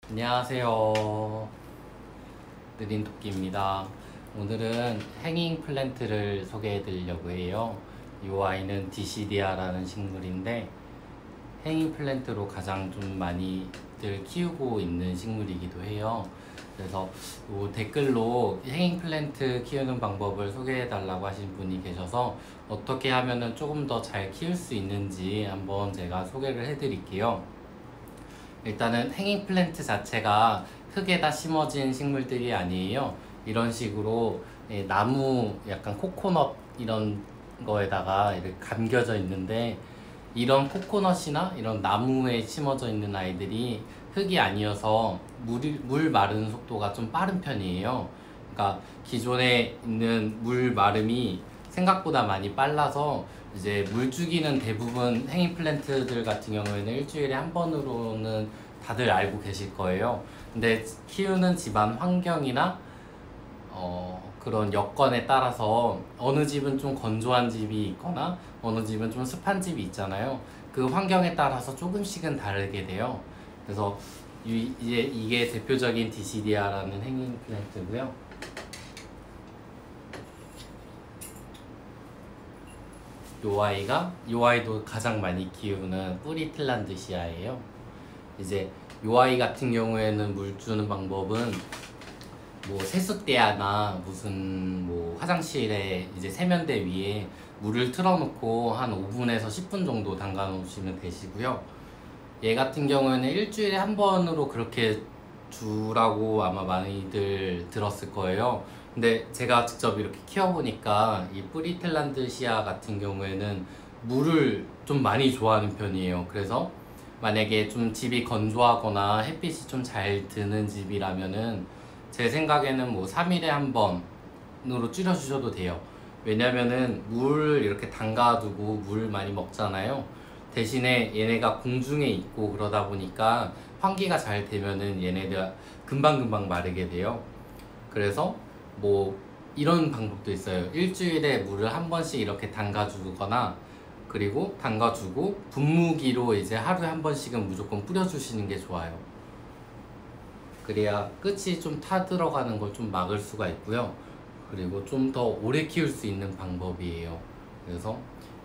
안녕하세요. 느린토끼입니다. 오늘은 행잉 플랜트를 소개해 드리려고 해요. 이 아이는 디시디아라는 식물인데 행잉 플랜트로 가장 좀 많이들 키우고 있는 식물이기도 해요. 그래서 댓글로 행잉 플랜트 키우는 방법을 소개해 달라고 하신 분이 계셔서 어떻게 하면은 조금 더 잘 키울 수 있는지 한번 제가 소개를 해 드릴게요. 일단은 행잉 플랜트 자체가 흙에다 심어진 식물들이 아니에요. 이런 식으로 나무 약간 코코넛 이런 거에다가 이렇게 감겨져 있는데, 이런 코코넛이나 이런 나무에 심어져 있는 아이들이 흙이 아니어서 물 마르는 속도가 좀 빠른 편이에요. 그러니까 기존에 있는 물 마름이 생각보다 많이 빨라서 이제 물주기는 대부분 행잉 플랜트들 같은 경우에는 일주일에 한 번으로는 다들 알고 계실 거예요. 근데 키우는 집안 환경이나 그런 여건에 따라서 어느 집은 좀 건조한 집이 있거나 어느 집은 좀 습한 집이 있잖아요. 그 환경에 따라서 조금씩은 다르게 돼요. 그래서 이제 이게 대표적인 디시디아라는 행잉 플랜트고요. 요 아이도 가장 많이 키우는 뿌리틀란드시아예요. 이제 요 아이 같은 경우에는 물 주는 방법은 뭐 세숫대야나 무슨 뭐 화장실에 이제 세면대 위에 물을 틀어놓고 한 5분에서 10분 정도 담가 놓으시면 되시고요. 얘 같은 경우에는 일주일에 한 번으로 그렇게 주라고 아마 많이들 들었을 거예요. 근데 제가 직접 이렇게 키워보니까 이 뿌리틀란드시아 같은 경우에는 물을 좀 많이 좋아하는 편이에요. 그래서 만약에 좀 집이 건조하거나 햇빛이 좀 잘 드는 집이라면은 제 생각에는 뭐 3일에 한 번으로 줄여주셔도 돼요. 왜냐면은 물 이렇게 담가두고 물 많이 먹잖아요. 대신에 얘네가 공중에 있고 그러다 보니까 환기가 잘 되면은 얘네들 금방금방 마르게 돼요. 그래서 뭐 이런 방법도 있어요. 일주일에 물을 한 번씩 이렇게 담가주거나, 그리고 담가주고 분무기로 이제 하루에 한 번씩은 무조건 뿌려주시는 게 좋아요. 그래야 끝이 좀 타들어가는 걸 좀 막을 수가 있고요. 그리고 좀 더 오래 키울 수 있는 방법이에요. 그래서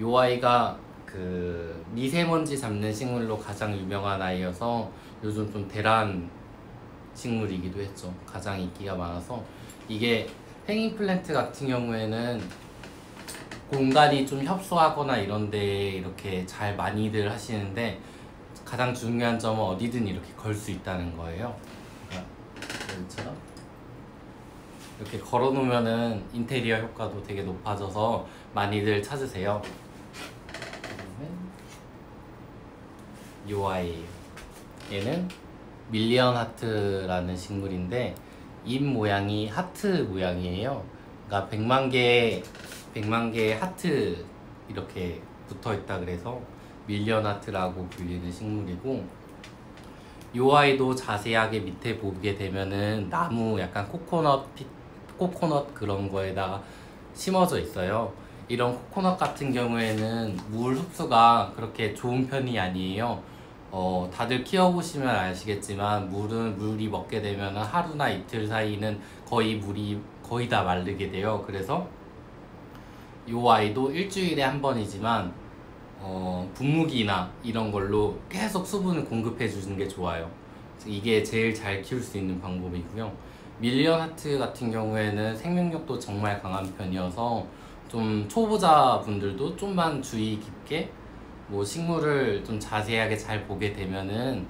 요 아이가 그 미세먼지 잡는 식물로 가장 유명한 아이여서 요즘 좀 대란 식물이기도 했죠. 가장 인기가 많아서. 이게 행잉 플랜트 같은 경우에는 공간이 좀 협소하거나 이런데 이렇게 잘 많이들 하시는데, 가장 중요한 점은 어디든 이렇게 걸 수 있다는 거예요. 여기처럼 이렇게 걸어 놓으면은 인테리어 효과도 되게 높아져서 많이들 찾으세요. 요 아이예요. 얘는 밀리언 하트라는 식물인데 잎 모양이 하트 모양이에요. 그러니까 100만 개의 하트 이렇게 붙어 있다 그래서 밀리언 하트라고 불리는 식물이고, 요 아이도 자세하게 밑에 보게 되면은 나무 약간 코코넛 그런 거에다가 심어져 있어요. 이런 코코넛 같은 경우에는 물 흡수가 그렇게 좋은 편이 아니에요. 다들 키워보시면 아시겠지만 물이 먹게 되면 하루나 이틀 사이는 물이 거의 다 마르게 돼요. 그래서 요 아이도 일주일에 한 번이지만 분무기나 이런 걸로 계속 수분을 공급해 주는 게 좋아요. 이게 제일 잘 키울 수 있는 방법이고요. 밀리언 하트 같은 경우에는 생명력도 정말 강한 편이어서 좀 초보자분들도 좀만 주의 깊게 뭐 식물을 좀 자세하게 잘 보게 되면은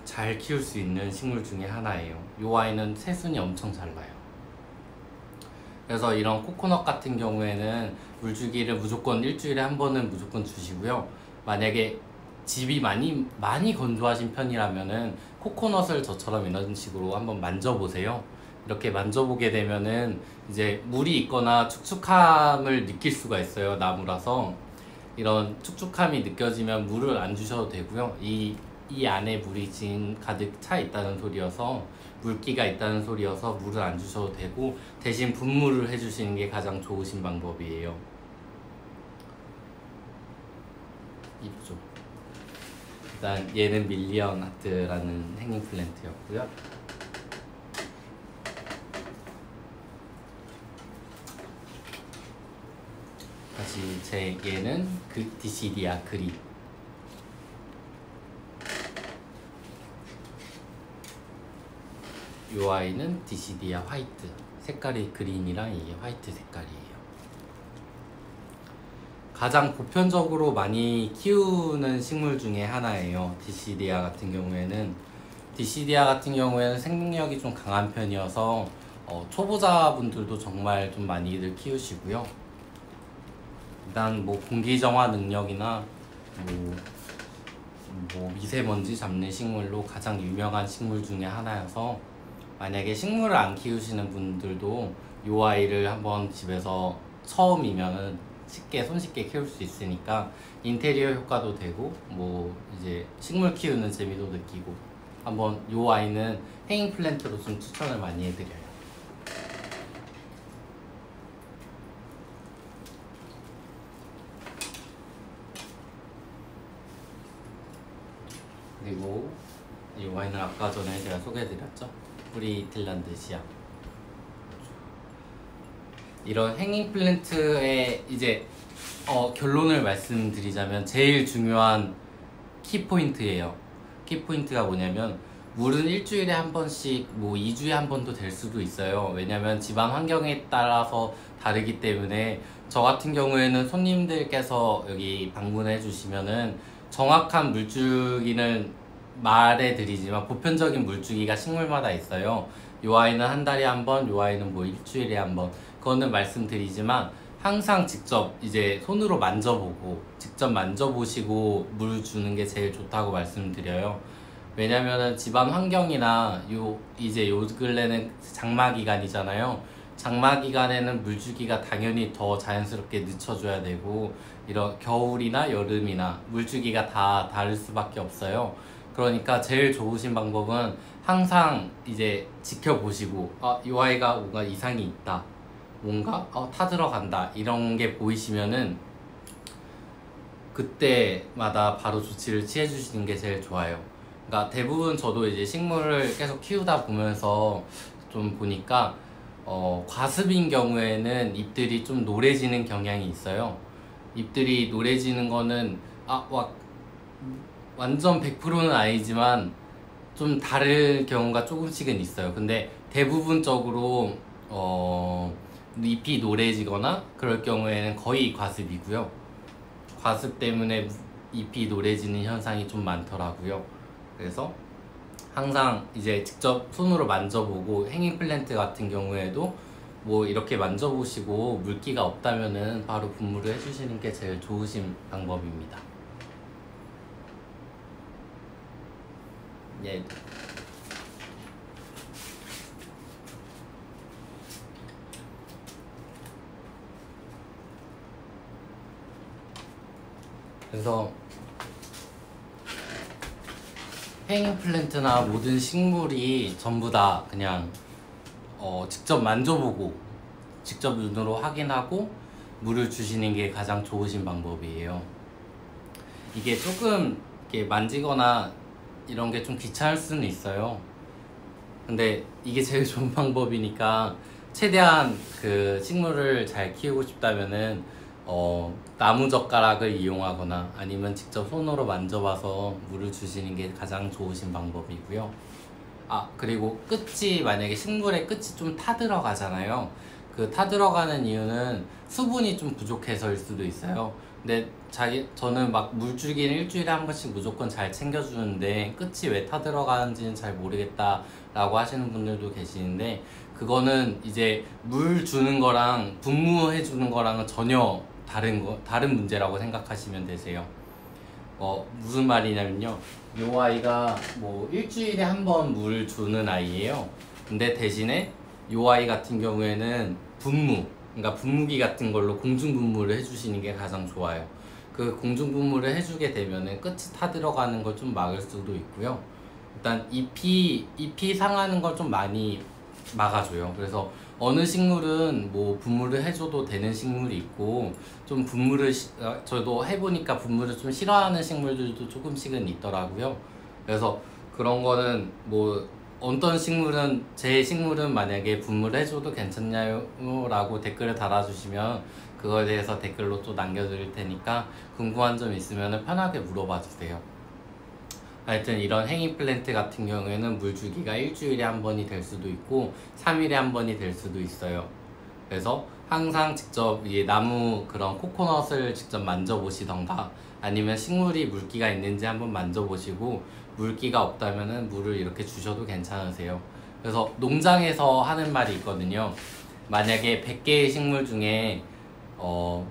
잘 키울 수 있는 식물 중에 하나예요. 요 아이는 새순이 엄청 잘 나요. 그래서 이런 코코넛 같은 경우에는 물주기를 무조건 일주일에 한 번은 무조건 주시고요. 만약에 집이 많이 건조하신 편이라면은 코코넛을 저처럼 이런 식으로 한번 만져보세요. 이렇게 만져보게 되면은 이제 물이 있거나 축축함을 느낄 수가 있어요. 나무라서 이런 축축함이 느껴지면 물을 안 주셔도 되고요. 이 안에 물이 지금 가득 차 있다는 소리여서, 물기가 있다는 소리여서 물을 안 주셔도 되고, 대신 분무를 해주시는 게 가장 좋으신 방법이에요. 이쁘죠? 일단 얘는 밀리언 하트라는 행잉 플랜트였고요. 다시 제 얘는 디시디아 그린. 요 아이는 디시디아 화이트. 색깔이 그린이랑 이게 화이트 색깔이에요. 가장 보편적으로 많이 키우는 식물 중에 하나예요. 디시디아 같은 경우에는 생명력이 좀 강한 편이어서 초보자분들도 정말 좀 많이들 키우시고요. 일단 뭐 공기 정화 능력이나 뭐 미세먼지 잡는 식물로 가장 유명한 식물 중에 하나여서, 만약에 식물을 안 키우시는 분들도 이 아이를 한번 집에서 처음이면은 손쉽게 키울 수 있으니까 인테리어 효과도 되고 뭐 이제 식물 키우는 재미도 느끼고, 한번 이 아이는 행잉 플랜트로 좀 추천을 많이 해드려요. 그리고 이 와인은 아까 전에 제가 소개해드렸죠. 프리틸란드시아. 이런 행잉 플랜트의 이제 결론을 말씀드리자면 제일 중요한 키포인트예요. 키포인트가 뭐냐면, 물은 일주일에 한 번씩, 뭐 2주에 한 번도 될 수도 있어요. 왜냐면 집안 환경에 따라서 다르기 때문에. 저 같은 경우에는 손님들께서 여기 방문해 주시면은 정확한 물주기는 말해드리지만 보편적인 물주기가 식물마다 있어요. 요 아이는 한 달에 한 번, 요 아이는 뭐 일주일에 한 번, 그거는 말씀드리지만 항상 직접 이제 손으로 만져보고 직접 만져보시고 물 주는 게 제일 좋다고 말씀드려요. 왜냐면은 집안 환경이나 이제 요 근래는 장마 기간이잖아요. 장마 기간에는 물주기가 당연히 더 자연스럽게 늦춰줘야 되고, 이런 겨울이나 여름이나 물주기가 다 다를 수밖에 없어요. 그러니까 제일 좋으신 방법은 항상 이제 지켜보시고, 이 아이가 뭔가 이상이 있다, 뭔가 타들어간다, 이런 게 보이시면은 그때마다 바로 조치를 취해 주시는 게 제일 좋아요. 그러니까 대부분 저도 이제 식물을 계속 키우다 보면서 좀 보니까 과습인 경우에는 잎들이 좀 노래지는 경향이 있어요. 잎들이 노래지는 거는 완전 100%는 아니지만 좀 다를 경우가 조금씩은 있어요. 근데 대부분적으로 잎이 노래지거나 그럴 경우에는 거의 과습이고요. 과습 때문에 잎이 노래지는 현상이 좀 많더라고요. 그래서 항상 이제 직접 손으로 만져보고, 행잉 플랜트 같은 경우에도 뭐 이렇게 만져보시고 물기가 없다면은 바로 분무를 해주시는 게 제일 좋으신 방법입니다. 예. 그래서 행잉 플랜트나 모든 식물이 전부 다 그냥 직접 만져보고 직접 눈으로 확인하고 물을 주시는 게 가장 좋으신 방법이에요. 이게 조금 이렇게 만지거나 이런 게 좀 귀찮을 수는 있어요. 근데 이게 제일 좋은 방법이니까 최대한 그 식물을 잘 키우고 싶다면은 나무젓가락을 이용하거나 아니면 직접 손으로 만져봐서 물을 주시는 게 가장 좋으신 방법이고요. 그리고 만약에 식물의 끝이 좀 타들어가잖아요. 그 타들어가는 이유는 수분이 좀 부족해서일 수도 있어요. 근데 저는 막 물주기는 일주일에 한 번씩 무조건 잘 챙겨주는데 끝이 왜 타들어가는지는 잘 모르겠다 라고 하시는 분들도 계시는데, 그거는 이제 물 주는 거랑 분무해 주는 거랑은 전혀 다른 문제라고 생각하시면 되세요. 무슨 말이냐면요, 요 아이가 뭐 일주일에 한 번 물 주는 아이예요. 근데 대신에 요 아이 같은 경우에는 그러니까 분무기 같은 걸로 공중 분무를 해주시는 게 가장 좋아요. 그 공중 분무를 해주게 되면은 끝이 타들어가는 걸 좀 막을 수도 있고요. 일단 잎이 상하는 걸 좀 많이 막아줘요. 그래서 어느 식물은 뭐 분무를 해줘도 되는 식물이 있고 좀 분무를 저도 해보니까 분무를 좀 싫어하는 식물들도 조금씩은 있더라고요. 그래서 그런 거는 뭐 어떤 식물은 제 식물은 만약에 분무를 해줘도 괜찮냐요? 라고 댓글을 달아주시면 그거에 대해서 댓글로 또 남겨드릴 테니까 궁금한 점 있으면 편하게 물어봐 주세요. 하여튼 이런 행인 플랜트 같은 경우에는 물 주기가 일주일에 한 번이 될 수도 있고 3일에 한 번이 될 수도 있어요. 그래서 항상 직접 이 나무 그런 코코넛을 직접 만져보시던가 아니면 식물이 물기가 있는지 한번 만져보시고 물기가 없다면 물을 이렇게 주셔도 괜찮으세요. 그래서 농장에서 하는 말이 있거든요. 만약에 100개의 식물 중에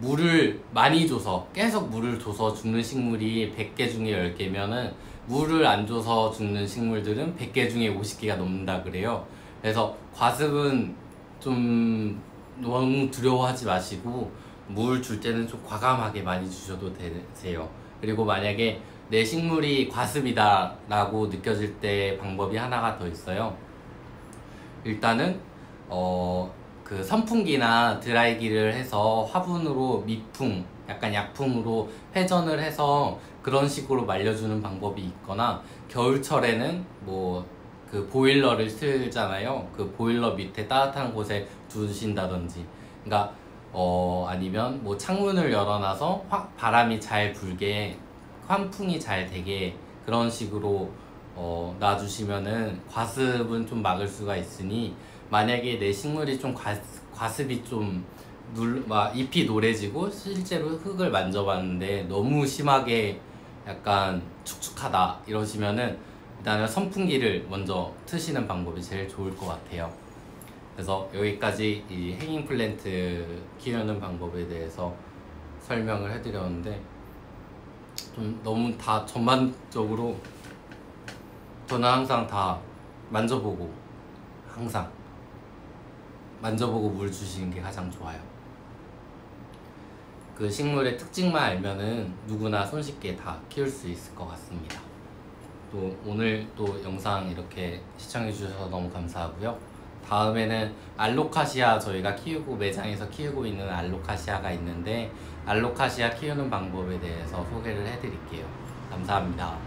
물을 많이 줘서 계속 물을 줘서 죽는 식물이 100개 중에 10개면은 물을 안 줘서 죽는 식물들은 100개 중에 50개가 넘는다 그래요. 그래서 과습은 좀 너무 두려워하지 마시고 물 줄 때는 좀 과감하게 많이 주셔도 되세요. 그리고 만약에 내 식물이 과습이다 라고 느껴질 때 방법이 하나가 더 있어요. 일단은 그 선풍기나 드라이기를 해서 화분으로密풍, 약간 약풍으로 회전을 해서 그런 식으로 말려주는 방법이 있거나 겨울철에는 뭐 그 보일러를 틀잖아요. 그 보일러 밑에 따뜻한 곳에 두신다든지, 그러니까 아니면 뭐 창문을 열어놔서 바람이 잘 불게 환풍이 잘 되게 그런 식으로 놔주시면은 과습은 좀 막을 수가 있으니, 만약에 내 식물이 좀 과습이 좀 잎이 노래지고 실제로 흙을 만져봤는데 너무 심하게 약간 축축하다 이러시면은 일단은 선풍기를 먼저 트시는 방법이 제일 좋을 것 같아요. 그래서 여기까지 이 행잉 플랜트 키우는 방법에 대해서 설명을 해드렸는데 좀 너무 다 전반적으로 저는 항상 다 만져보고 물 주시는 게 가장 좋아요. 그 식물의 특징만 알면은 누구나 손쉽게 다 키울 수 있을 것 같습니다. 또 오늘 또 영상 이렇게 시청해 주셔서 너무 감사하고요. 다음에는 알로카시아, 저희가 매장에서 키우고 있는 알로카시아가 있는데 알로카시아 키우는 방법에 대해서 소개를 해드릴게요. 감사합니다.